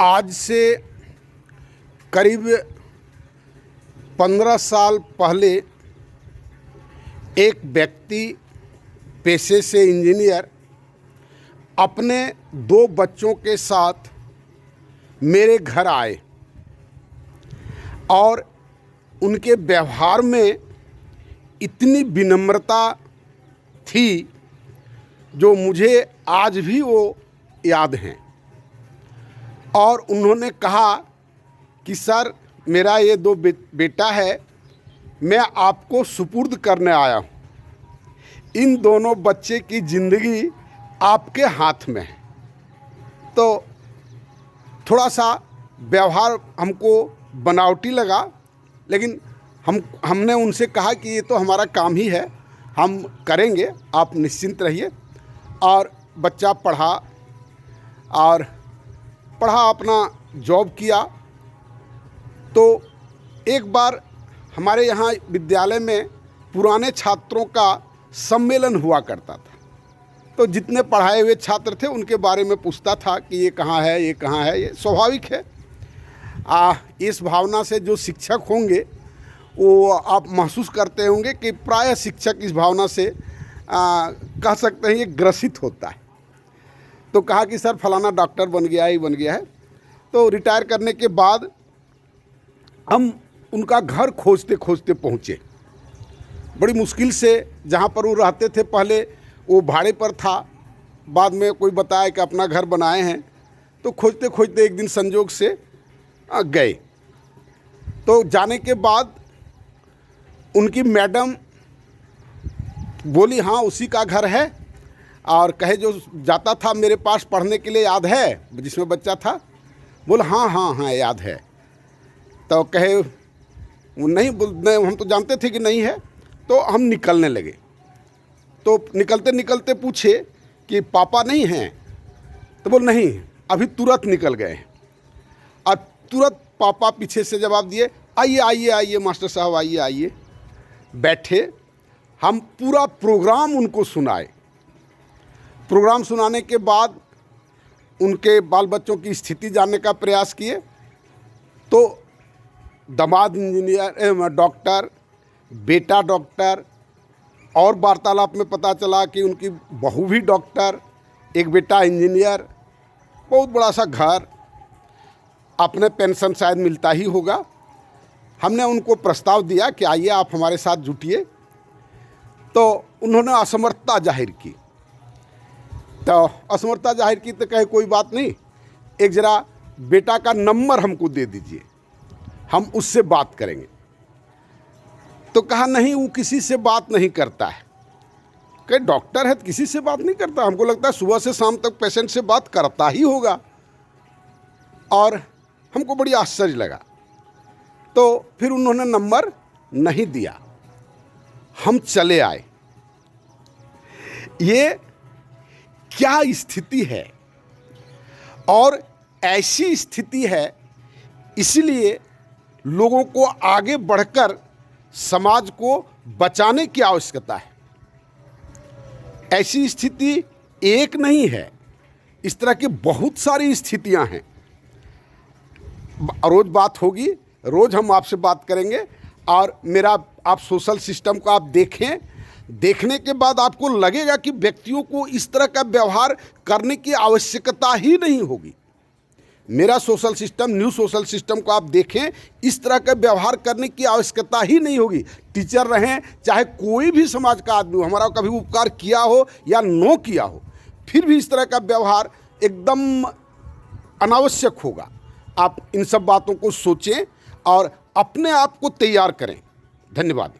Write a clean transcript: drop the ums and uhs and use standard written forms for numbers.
आज से करीब 15 साल पहले एक व्यक्ति पेशे से इंजीनियर अपने 2 बच्चों के साथ मेरे घर आए और उनके व्यवहार में इतनी विनम्रता थी जो मुझे आज भी वो याद हैं। और उन्होंने कहा कि सर, मेरा ये 2 बेटा है, मैं आपको सुपुर्द करने आया हूँ। इन दोनों बच्चे की ज़िंदगी आपके हाथ में है। तो थोड़ा सा व्यवहार हमको बनावटी लगा, लेकिन हमने उनसे कहा कि ये तो हमारा काम ही है, हम करेंगे, आप निश्चिंत रहिए। और बच्चा पढ़ा अपना जॉब किया। तो एक बार हमारे यहाँ विद्यालय में पुराने छात्रों का सम्मेलन हुआ करता था। तो जितने पढ़ाए हुए छात्र थे उनके बारे में पूछता था कि ये कहाँ है, ये कहाँ है। ये स्वाभाविक है। इस भावना से जो शिक्षक होंगे वो आप महसूस करते होंगे कि प्रायः शिक्षक इस भावना से कह सकते हैं ये ग्रसित होता है। तो कहा कि सर, फलाना डॉक्टर बन गया है। तो रिटायर करने के बाद हम उनका घर खोजते खोजते पहुँचे। बड़ी मुश्किल से, जहाँ पर वो रहते थे पहले वो भाड़े पर था, बाद में कोई बताया कि अपना घर बनाए हैं। तो खोजते खोजते एक दिन संजोग से गए। तो जाने के बाद उनकी मैडम बोली, हाँ उसी का घर है। और कहे जो जाता था मेरे पास पढ़ने के लिए, याद है, जिसमें बच्चा था? बोला हाँ याद है। तो कहे वो नहीं, हम तो जानते थे कि नहीं है। तो हम निकलने लगे। तो निकलते निकलते पूछे कि पापा नहीं हैं? तो बोल नहीं, अभी तुरंत निकल गए। और तुरंत पापा पीछे से जवाब दिए, आइए मास्टर साहब, आइए। बैठे, हम पूरा प्रोग्राम उनको सुनाए। प्रोग्राम सुनाने के बाद उनके बाल बच्चों की स्थिति जानने का प्रयास किए। तो दामाद इंजीनियर, डॉक्टर, बेटा डॉक्टर, और वार्तालाप में पता चला कि उनकी बहू भी डॉक्टर, एक बेटा इंजीनियर, बहुत बड़ा सा घर, अपने पेंशन शायद मिलता ही होगा। हमने उनको प्रस्ताव दिया कि आइए आप हमारे साथ जुटिए। तो उन्होंने असमर्थता जाहिर की। तो कहे कोई बात नहीं, एक ज़रा बेटा का नंबर हमको दे दीजिए, हम उससे बात करेंगे। तो कहा नहीं, वो किसी से बात नहीं करता है। कहे डॉक्टर है तो किसी से बात नहीं करता? हमको लगता है सुबह से शाम तक पेशेंट से बात करता ही होगा। और हमको बड़ी आश्चर्य लगा। तो फिर उन्होंने नंबर नहीं दिया, हम चले आए। ये क्या स्थिति है? और ऐसी स्थिति है, इसलिए लोगों को आगे बढ़कर समाज को बचाने की आवश्यकता है। ऐसी स्थिति एक नहीं है, इस तरह की बहुत सारी स्थितियां हैं। रोज़ बात होगी, रोज़ हम आपसे बात करेंगे। और मेरा आप सोशल सिस्टम को आप देखें, देखने के बाद आपको लगेगा कि व्यक्तियों को इस तरह का व्यवहार करने की आवश्यकता ही नहीं होगी। मेरा social system, new social system को आप देखें, इस तरह का व्यवहार करने की आवश्यकता ही नहीं होगी। टीचर रहें, चाहे कोई भी समाज का आदमी हो, हमारा कभी उपकार किया हो या नो किया हो, फिर भी इस तरह का व्यवहार एकदम अनावश्यक होगा। आप इन सब बातों को सोचें और अपने आप को तैयार करें। धन्यवाद।